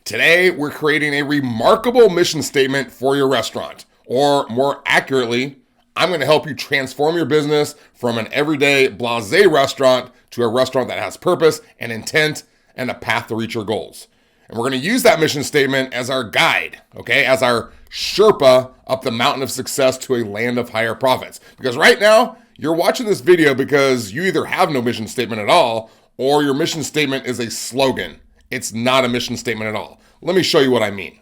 Today, we're creating a remarkable mission statement for your restaurant. Or more accurately, I'm going to help you transform your business from an everyday blasé restaurant to a restaurant that has purpose and intent and a path to reach your goals. And we're going to use that mission statement as our guide, okay, as our Sherpa up the mountain of success to a land of higher profits. Because right now, you're watching this video because you either have no mission statement at all, or your mission statement is a slogan. It's not a mission statement at all. Let me show you what I mean.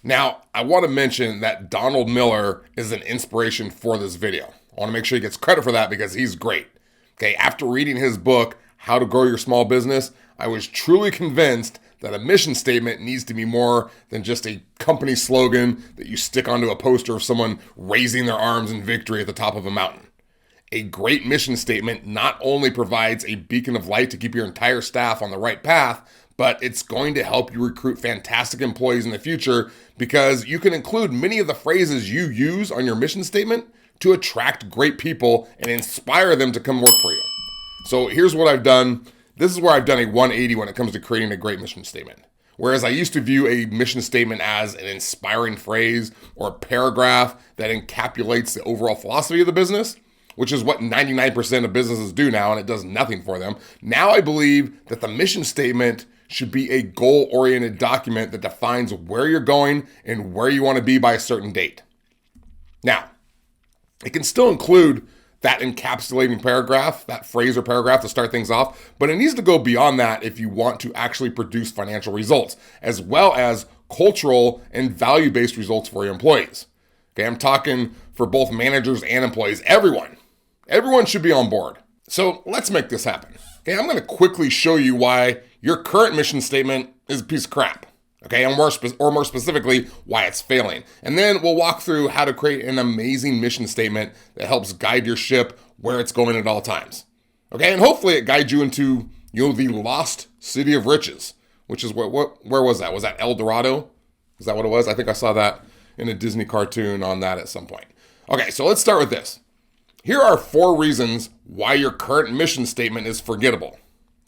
Now, I want to mention that Donald Miller is an inspiration for this video. I want to make sure he gets credit for that because he's great. Okay, after reading his book, How to Grow Your Small Business, I was truly convinced that a mission statement needs to be more than just a company slogan that you stick onto a poster of someone raising their arms in victory at the top of a mountain. A great mission statement not only provides a beacon of light to keep your entire staff on the right path, but it's going to help you recruit fantastic employees in the future because you can include many of the phrases you use on your mission statement to attract great people and inspire them to come work for you. So here's what I've done. This is where I've done a 180 when it comes to creating a great mission statement. Whereas I used to view a mission statement as an inspiring phrase or a paragraph that encapsulates the overall philosophy of the business, which is what 99% of businesses do now, and it does nothing for them. Now I believe that the mission statement should be a goal-oriented document that defines where you're going and where you want to be by a certain date. Now, it can still include that encapsulating paragraph, that phrase or paragraph to start things off, but it needs to go beyond that if you want to actually produce financial results, as well as cultural and value-based results for your employees. Okay, I'm talking for both managers and employees, everyone. Everyone should be on board. So let's make this happen. Okay, I'm going to quickly show you why your current mission statement is a piece of crap. Okay, and more specifically, why it's failing. And then we'll walk through how to create an amazing mission statement that helps guide your ship where it's going at all times. Okay, and hopefully it guides you into, the lost city of riches, which is where was that? Was that El Dorado? Is that what it was? I think I saw that in a Disney cartoon on that at some point. Okay, so let's start with this. Here are 4 reasons why your current mission statement is forgettable.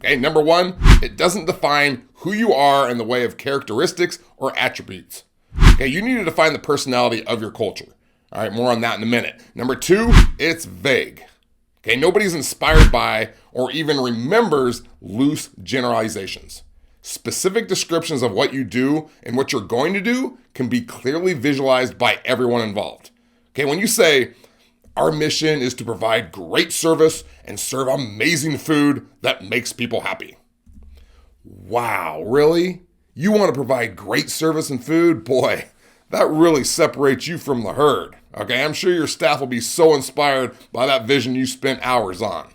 Okay, number 1, it doesn't define who you are in the way of characteristics or attributes. Okay, you need to define the personality of your culture. All right, more on that in a minute. Number 2, it's vague. Okay, nobody's inspired by or even remembers loose generalizations. Specific descriptions of what you do and what you're going to do can be clearly visualized by everyone involved. Okay, when you say, our mission is to provide great service and serve amazing food that makes people happy. Wow, really? You want to provide great service and food? Boy, that really separates you from the herd. Okay, I'm sure your staff will be so inspired by that vision you spent hours on.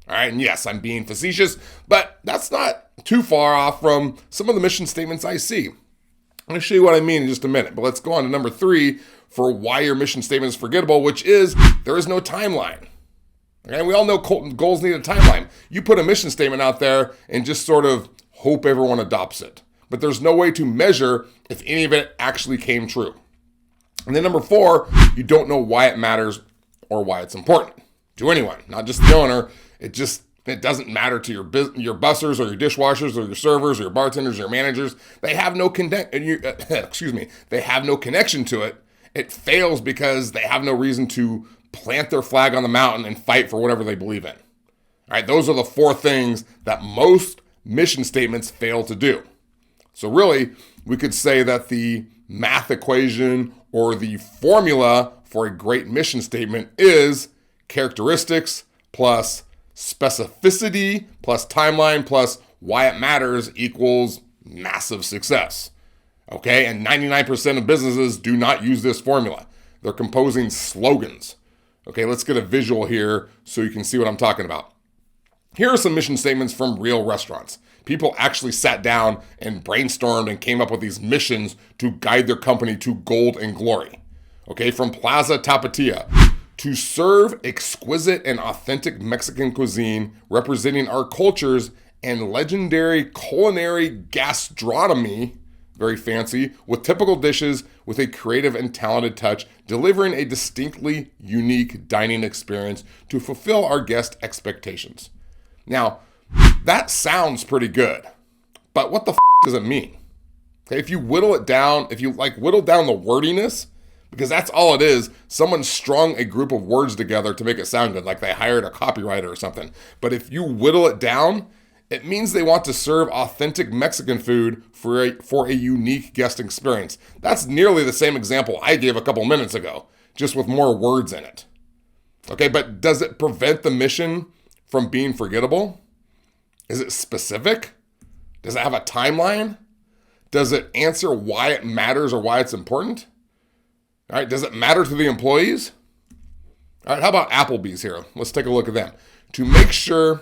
All right, and yes, I'm being facetious, but that's not too far off from some of the mission statements I see. I'm going to show you what I mean in just a minute, but let's go on to number 3 for why your mission statement is forgettable, which is there is no timeline. Okay, we all know goals need a timeline. You put a mission statement out there and just sort of hope everyone adopts it. But there's no way to measure if any of it actually came true. And then number 4, you don't know why it matters or why it's important to anyone, not just the owner. It doesn't matter to your bussers or your dishwashers or your servers or your bartenders or your managers. They have no They have no connection to it. It fails because they have no reason to plant their flag on the mountain and fight for whatever they believe in. All right, those are the 4 things that most mission statements fail to do. So really, we could say that the math equation or the formula for a great mission statement is characteristics plus specificity plus timeline plus why it matters equals massive success. Okay, and 99% of businesses do not use this formula. They're composing slogans. Okay, let's get a visual here so you can see what I'm talking about. Here are some mission statements from real restaurants. People actually sat down and brainstormed and came up with these missions to guide their company to gold and glory. Okay, from Plaza Tapatia, to serve exquisite and authentic Mexican cuisine representing our cultures and legendary culinary gastronomy, very fancy, with typical dishes with a creative and talented touch, delivering a distinctly unique dining experience to fulfill our guest expectations. Now, That sounds pretty good, but what the does it mean? Okay, if you whittle it down, if you whittle down the wordiness, because that's all it is, someone strung a group of words together to make it sound good, like they hired a copywriter or something. But if you whittle it down, it means they want to serve authentic Mexican food for a unique guest experience. That's nearly the same example I gave a couple minutes ago, just with more words in it. Okay, but does it prevent the mission from being forgettable? Is it specific? Does it have a timeline? Does it answer why it matters or why it's important? All right, does it matter to the employees? All right, how about Applebee's here? Let's take a look at them. To make sure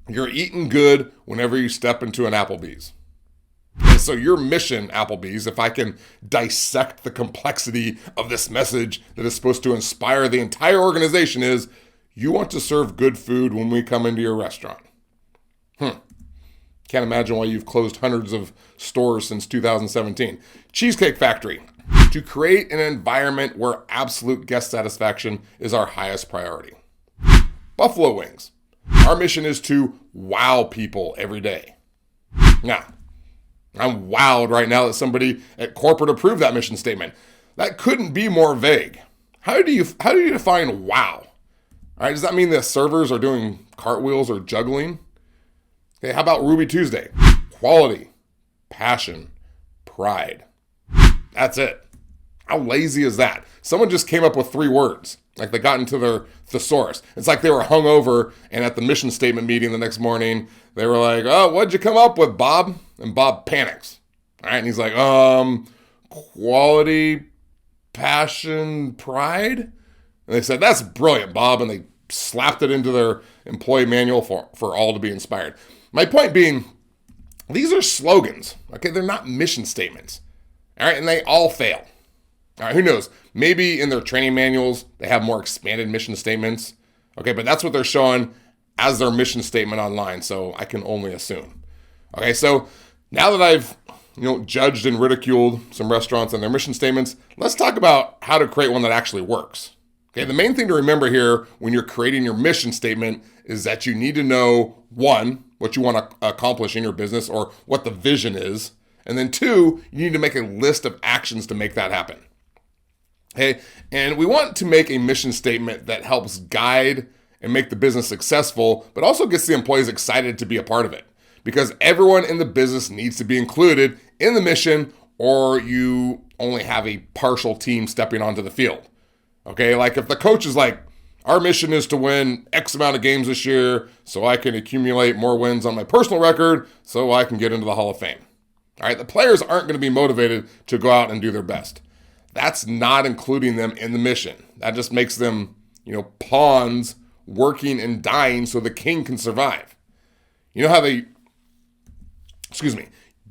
you're eating good whenever you step into an Applebee's. Okay, so your mission, Applebee's, if I can dissect the complexity of this message that is supposed to inspire the entire organization, is you want to serve good food when we come into your restaurant. Can't imagine why you've closed hundreds of stores since 2017. Cheesecake Factory. To create an environment where absolute guest satisfaction is our highest priority. Buffalo Wings. Our mission is to wow people every day. Now, I'm wowed right now that somebody at corporate approved that mission statement. That couldn't be more vague. How do you define wow? All right, does that mean the servers are doing cartwheels or juggling? Okay, how about Ruby Tuesday? Quality, passion, pride. That's it. How lazy is that? Someone just came up with 3 words. Like they got into their thesaurus. It's like they were hungover and at the mission statement meeting the next morning, they were like, "Oh, what'd you come up with, Bob?" And Bob panics. All right, and he's like, quality, passion, pride? And they said, "That's brilliant, Bob." And they slapped it into their employee manual for all to be inspired. My point being, these are slogans, okay? They're not mission statements, all right? And they all fail. All right, who knows? Maybe in their training manuals, they have more expanded mission statements, okay? But that's what they're showing as their mission statement online, so I can only assume. Okay, so now that I've judged and ridiculed some restaurants and their mission statements, let's talk about how to create one that actually works. Okay, the main thing to remember here when you're creating your mission statement is that you need to know, 1, what you want to accomplish in your business or what the vision is. And then 2, you need to make a list of actions to make that happen. Okay, and we want to make a mission statement that helps guide and make the business successful, but also gets the employees excited to be a part of it. Because everyone in the business needs to be included in the mission, or you only have a partial team stepping onto the field. Okay, like if the coach is like, "Our mission is to win X amount of games this year so I can accumulate more wins on my personal record so I can get into the Hall of Fame." All right, the players aren't going to be motivated to go out and do their best. That's not including them in the mission. That just makes them, pawns working and dying so the king can survive. You know how do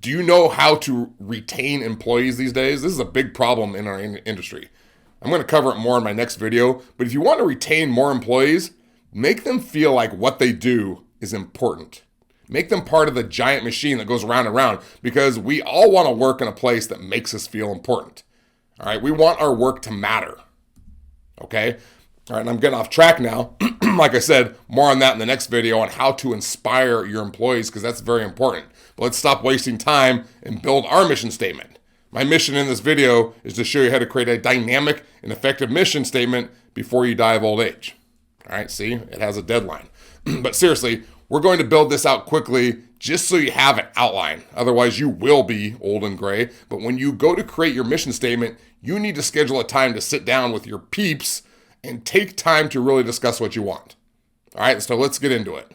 you know how to retain employees these days? This is a big problem in our industry. I'm going to cover it more in my next video, but if you want to retain more employees, make them feel like what they do is important. Make them part of the giant machine that goes round and round, because we all want to work in a place that makes us feel important. All right, we want our work to matter. Okay? All right, and I'm getting off track now. Like I said, more on that in the next video on how to inspire your employees, because that's very important. But let's stop wasting time and build our mission statement. My mission in this video is to show you how to create a dynamic and effective mission statement before you die of old age. All right, see, it has a deadline. But seriously, we're going to build this out quickly just so you have an outline. Otherwise, you will be old and gray. But when you go to create your mission statement, you need to schedule a time to sit down with your peeps and take time to really discuss what you want. All right, so let's get into it.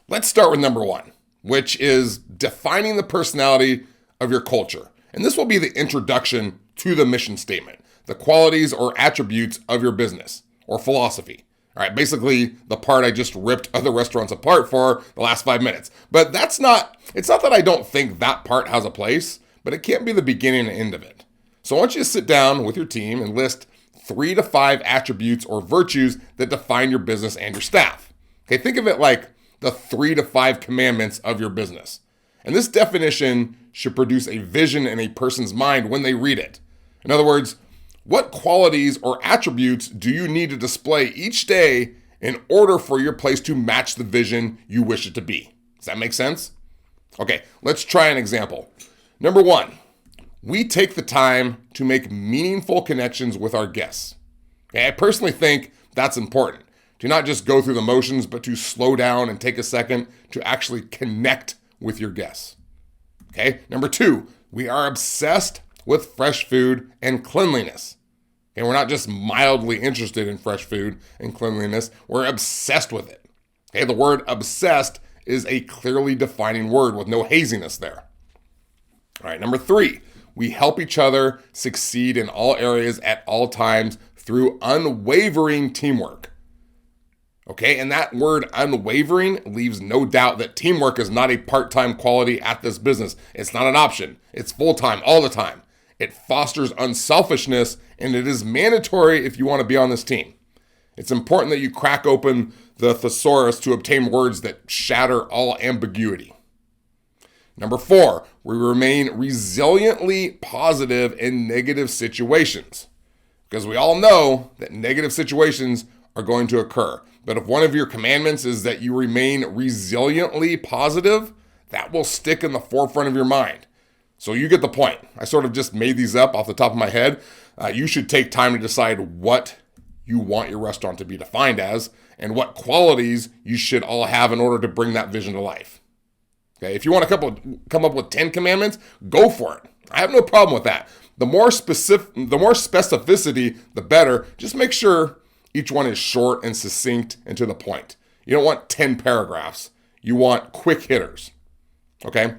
Let's start with number 1, which is defining the personality of your culture. And this will be the introduction to the mission statement, the qualities or attributes of your business or philosophy. All right, basically the part I just ripped other restaurants apart for the last 5 minutes. But it's not that I don't think that part has a place, but it can't be the beginning and end of it. So I want you to sit down with your team and list 3 to 5 attributes or virtues that define your business and your staff. Okay, think of it like the 3 to 5 commandments of your business. And this definition should produce a vision in a person's mind when they read it. In other words, what qualities or attributes do you need to display each day in order for your place to match the vision you wish it to be. Does that make sense? Okay, let's try an example. Number one, we take the time to make meaningful connections with our guests. Okay, I personally think that's important. To not just go through the motions, but to slow down and take a second to actually connect with your guests. Okay, number two, we are obsessed with fresh food and cleanliness. And we're not just mildly interested in fresh food and cleanliness, we're obsessed with it. Okay, the word obsessed is a clearly defining word with no haziness there. All right, number three, we help each other succeed in all areas at all times through unwavering teamwork. Okay, and that word unwavering leaves no doubt that teamwork is not a part-time quality at this business. It's not an option. It's full-time all the time. It fosters unselfishness, and it is mandatory if you want to be on this team. It's important that you crack open the thesaurus to obtain words that shatter all ambiguity. Number four, we remain resiliently positive in negative situations. Because we all know that negative situations are going to occur. But if one of your commandments is that you remain resiliently positive, that will stick in the forefront of your mind. So you get the point. I sort of just made these up off the top of my head. You should take time to decide what you want your restaurant to be defined as and what qualities you should all have in order to bring that vision to life. Okay, if you want to come up with 10 commandments, go for it. I have no problem with that. The more specificity, the better. Just make sure each one is short and succinct and to the point. You don't want 10 paragraphs. You want quick hitters. Okay?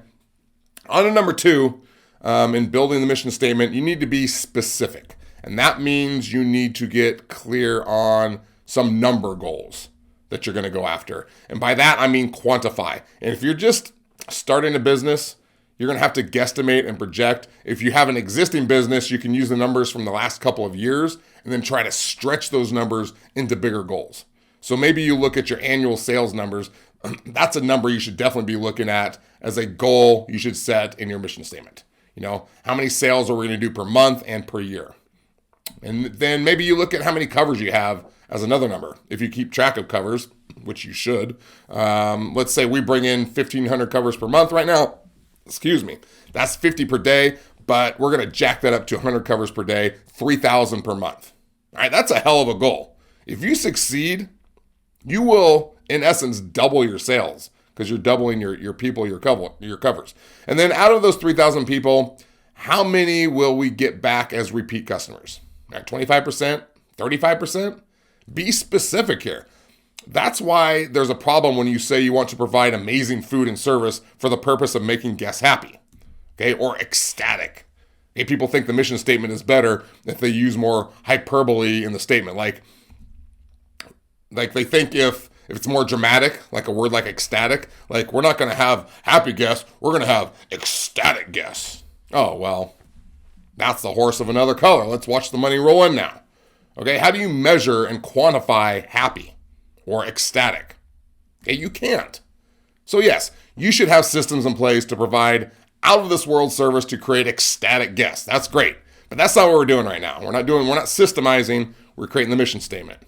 On to number two, in building the mission statement, you need to be specific. And that means you need to get clear on some number goals that you're going to go after. And by that, I mean quantify. And if you're just starting a business, you're going to have to guesstimate and project. If you have an existing business, you can use the numbers from the last couple of years and then try to stretch those numbers into bigger goals. So maybe you look at your annual sales numbers. That's a number you should definitely be looking at as a goal you should set in your mission statement. You know, how many sales are we going to do per month and per year? And then maybe you look at how many covers you have as another number. If you keep track of covers, which you should, let's say we bring in 1,500 covers per month right now. That's 50 per day, but we're going to jack that up to 100 covers per day, 3,000 per month. All right, that's a hell of a goal. If you succeed, you will, in essence, double your sales because you're doubling your people, your covers. And then out of those 3,000 people, how many will we get back as repeat customers? All right, 25%, 35%? Be specific here. That's why there's a problem when you say you want to provide amazing food and service for the purpose of making guests happy, okay, or ecstatic. Okay, people think the mission statement is better if they use more hyperbole in the statement. Like they think if it's more dramatic, like a word like ecstatic, like we're not going to have happy guests, we're going to have ecstatic guests. Oh, well, that's the horse of another color. Let's watch the money roll in now. Okay, how do you measure and quantify happy or ecstatic? Okay, you can't. So yes, you should have systems in place to provide out of this world service to create ecstatic guests. That's great. But that's not what we're doing right now. We're not systemizing, we're creating the mission statement.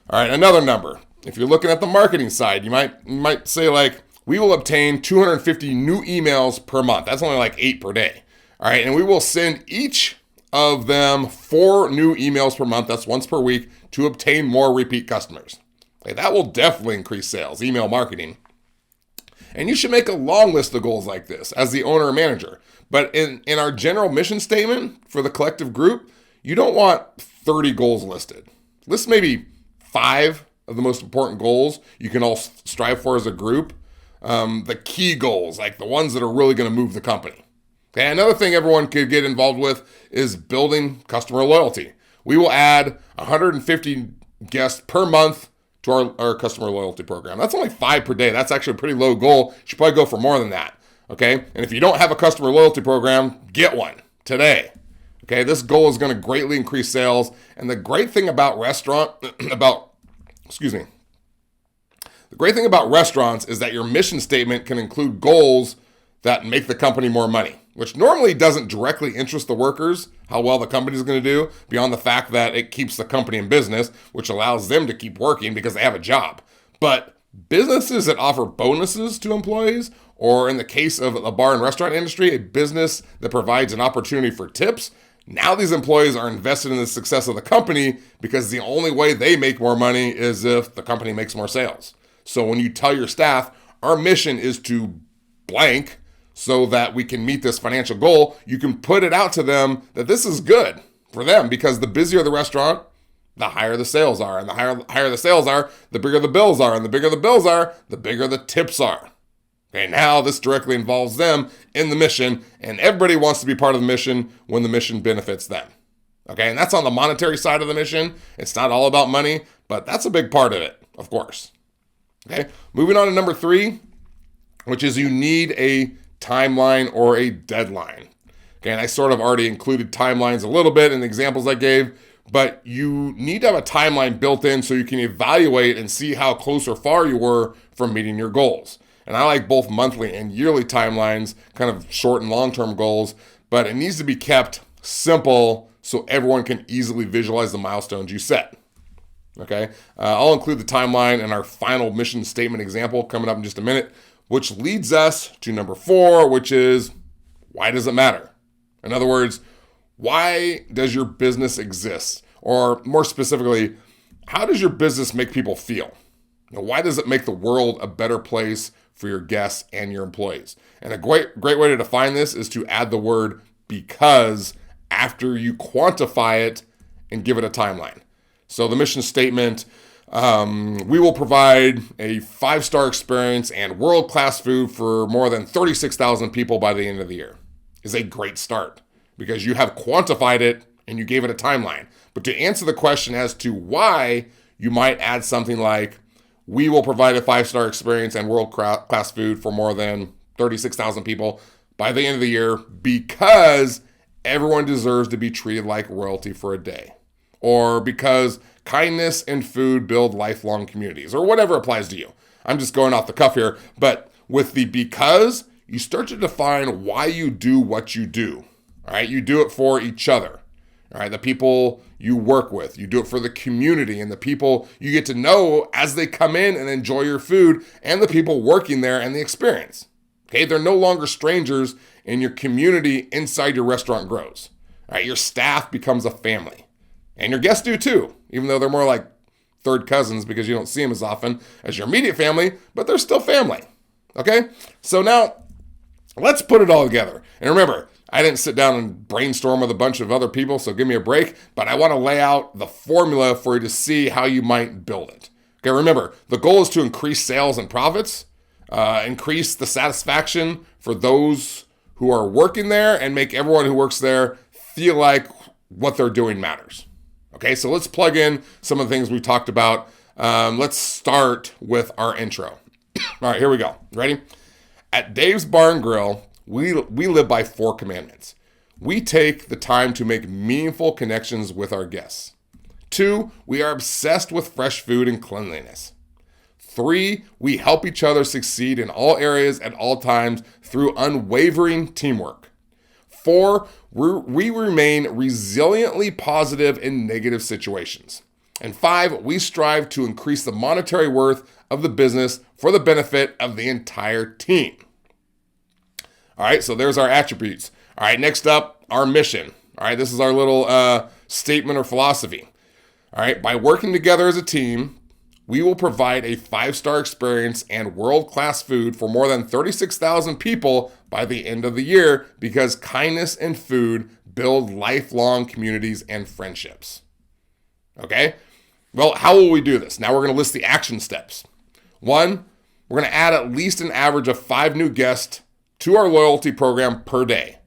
All right, another number. If you're looking at the marketing side, you might say like, we will obtain 250 new emails per month. That's only like 8 per day. All right, and we will send each of them 4 new emails per month. That's once per week to obtain more repeat customers. Okay, that will definitely increase sales, email marketing. And you should make a long list of goals like this as the owner or manager. But in our general mission statement for the collective group, you don't want 30 goals listed. List maybe 5 of the most important goals you can all strive for as a group. The key goals, like the ones that are really going to move the company. Okay, another thing everyone could get involved with is building customer loyalty. We will add 150 guests per month to our customer loyalty program. That's only 5 per day. That's actually a pretty low goal. You should probably go for more than that. Okay, and if you don't have a customer loyalty program, get one today. Okay, this goal is going to greatly increase sales. And the great thing about the great thing about restaurants is that your mission statement can include goals that make the company more money. which normally doesn't directly interest the workers, how well the company is going to do, beyond the fact that it keeps the company in business, which allows them to keep working because they have a job. But businesses that offer bonuses to employees, or in the case of the bar and restaurant industry, a business that provides an opportunity for tips, now these employees are invested in the success of the company because the only way they make more money is if the company makes more sales. So when you tell your staff, our mission is to blank so that we can meet this financial goal, you can put it out to them that this is good for them because the busier the restaurant, the higher the sales are. And the higher the sales are, the bigger the bills are. And the bigger the bills are, the bigger the tips are. Okay, now this directly involves them in the mission, and everybody wants to be part of the mission when the mission benefits them. Okay, and that's on the monetary side of the mission. It's not all about money, but that's a big part of it, of course. Okay, moving on to number 3, which is you need a timeline or a deadline. Okay, and I sort of already included timelines a little bit in the examples I gave, but you need to have a timeline built in so you can evaluate and see how close or far you were from meeting your goals. And I like both monthly and yearly timelines, kind of short and long-term goals, but it needs to be kept simple so everyone can easily visualize the milestones you set. Okay, I'll include the timeline in our final mission statement example coming up in just a minute, which leads us to number 4, which is, why does it matter? In other words, why does your business exist? Or more specifically, how does your business make people feel? Now, why does it make the world a better place for your guests and your employees? And a great way to define this is to add the word because after you quantify it and give it a timeline. So the mission statement, we will provide a 5-star experience and world-class food for more than 36,000 people by the end of the year, is a great start because you have quantified it and you gave it a timeline. But to answer the question as to why, you might add something like, we will provide a 5-star experience and world-class food for more than 36,000 people by the end of the year because everyone deserves to be treated like royalty for a day. Or because kindness and food build lifelong communities, or whatever applies to you. I'm just going off the cuff here, but with the because, you start to define why you do what you do. All right, you do it for each other. All right, the people you work with, you do it for the community and the people you get to know as they come in and enjoy your food and the people working there and the experience. Okay, they're no longer strangers and your community inside your restaurant grows. All right, your staff becomes a family and your guests do too, even though they're more like third cousins because you don't see them as often as your immediate family, but they're still family. Okay, so now let's put it all together. And remember, I didn't sit down and brainstorm with a bunch of other people, so give me a break, but I want to lay out the formula for you to see how you might build it. Okay, remember, the goal is to increase sales and profits, increase the satisfaction for those who are working there, and make everyone who works there feel like what they're doing matters. Okay, so let's plug in some of the things we talked about. Let's start with our intro. All right, here we go. Ready? At Dave's Bar and Grill, we live by 4 commandments. We take the time to make meaningful connections with our guests. 2, we are obsessed with fresh food and cleanliness. 3, we help each other succeed in all areas at all times through unwavering teamwork. 4, we remain resiliently positive in negative situations. And 5, we strive to increase the monetary worth of the business for the benefit of the entire team. All right, so there's our attributes. All right, next up, our mission. All right, this is our little statement or philosophy. All right, by working together as a team, we will provide a 5-star experience and world-class food for more than 36,000 people by the end of the year because kindness and food build lifelong communities and friendships. Okay? Well, how will we do this? Now we're going to list the action steps. 1, we're going to add at least an average of 5 new guests to our loyalty program per day,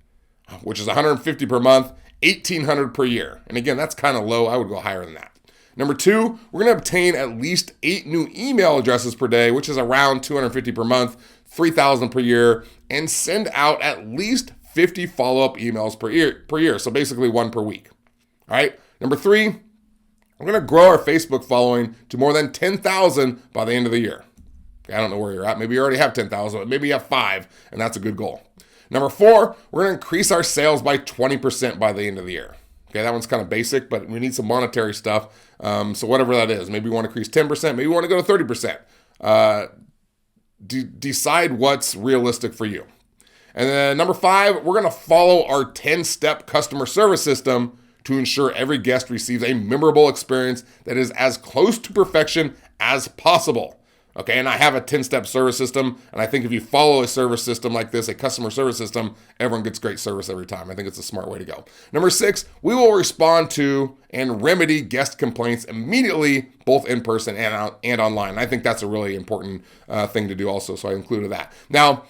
which is 150 per month, 1,800 per year. And again, that's kind of low. I would go higher than that. Number 2, we're going to obtain at least 8 new email addresses per day, which is around 250 per month, 3,000 per year, and send out at least 50 follow-up emails per year. So basically 1 per week. All right. Number 3, we're going to grow our Facebook following to more than 10,000 by the end of the year. I don't know where you're at. Maybe you already have 10,000, but maybe you have 5, and that's a good goal. Number 4, we're going to increase our sales by 20% by the end of the year. Okay, that one's kind of basic, but we need some monetary stuff. So whatever that is, maybe we want to increase 10%, maybe we want to go to 30%. Decide what's realistic for you. And then number 5, we're going to follow our 10-step customer service system to ensure every guest receives a memorable experience that is as close to perfection as possible. Okay, and I have a 10-step service system, and I think if you follow a service system like this, a customer service system, everyone gets great service every time. I think it's a smart way to go. Number 6, we will respond to and remedy guest complaints immediately, both in person and online. I think that's a really important thing to do also, so I included that. Now,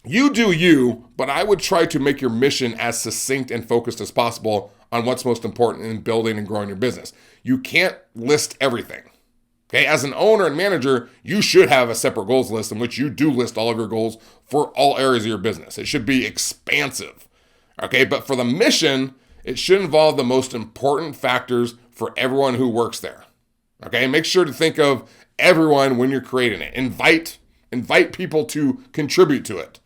you do you, but I would try to make your mission as succinct and focused as possible on what's most important in building and growing your business. You can't list everything. Okay, as an owner and manager, you should have a separate goals list in which you do list all of your goals for all areas of your business. It should be expansive. Okay, but for the mission, it should involve the most important factors for everyone who works there. Okay, make sure to think of everyone when you're creating it. Invite people to contribute to it.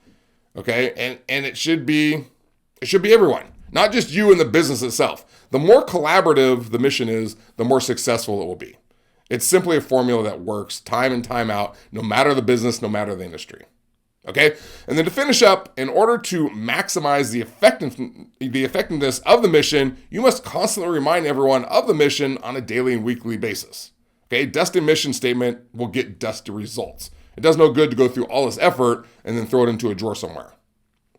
Okay, and it should be everyone, not just you and the business itself. The more collaborative the mission is, the more successful it will be. It's simply a formula that works time and time out, no matter the business, no matter the industry. Okay? And then to finish up, in order to maximize the effectiveness of the mission, you must constantly remind everyone of the mission on a daily and weekly basis. Okay? Dusty mission statement will get dusty results. It does no good to go through all this effort and then throw it into a drawer somewhere.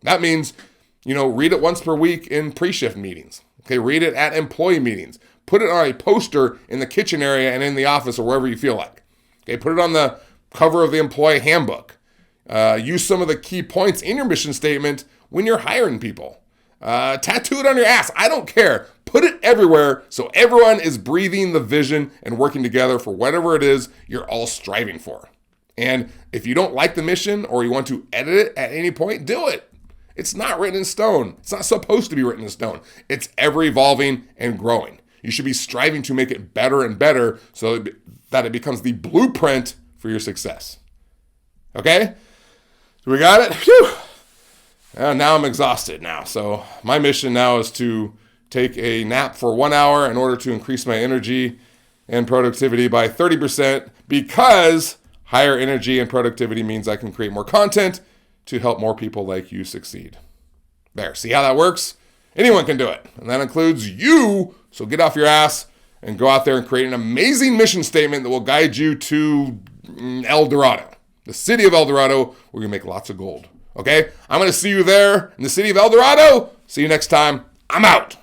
That means, read it once per week in pre-shift meetings. Okay? Read it at employee meetings. Put it on a poster in the kitchen area and in the office or wherever you feel like. Okay, put it on the cover of the employee handbook. Use some of the key points in your mission statement when you're hiring people. Tattoo it on your ass. I don't care. Put it everywhere so everyone is breathing the vision and working together for whatever it is you're all striving for. And if you don't like the mission or you want to edit it at any point, do it. It's not written in stone. It's not supposed to be written in stone. It's ever evolving and growing. You should be striving to make it better and better so that it becomes the blueprint for your success. Okay? So we got it? Whew. Now I'm exhausted now. So my mission now is to take a nap for 1 hour in order to increase my energy and productivity by 30% because higher energy and productivity means I can create more content to help more people like you succeed. There. See how that works? Anyone can do it. And that includes you. So get off your ass and go out there and create an amazing mission statement that will guide you to El Dorado, the city of El Dorado, where you make lots of gold. Okay? I'm going to see you there in the city of El Dorado. See you next time. I'm out.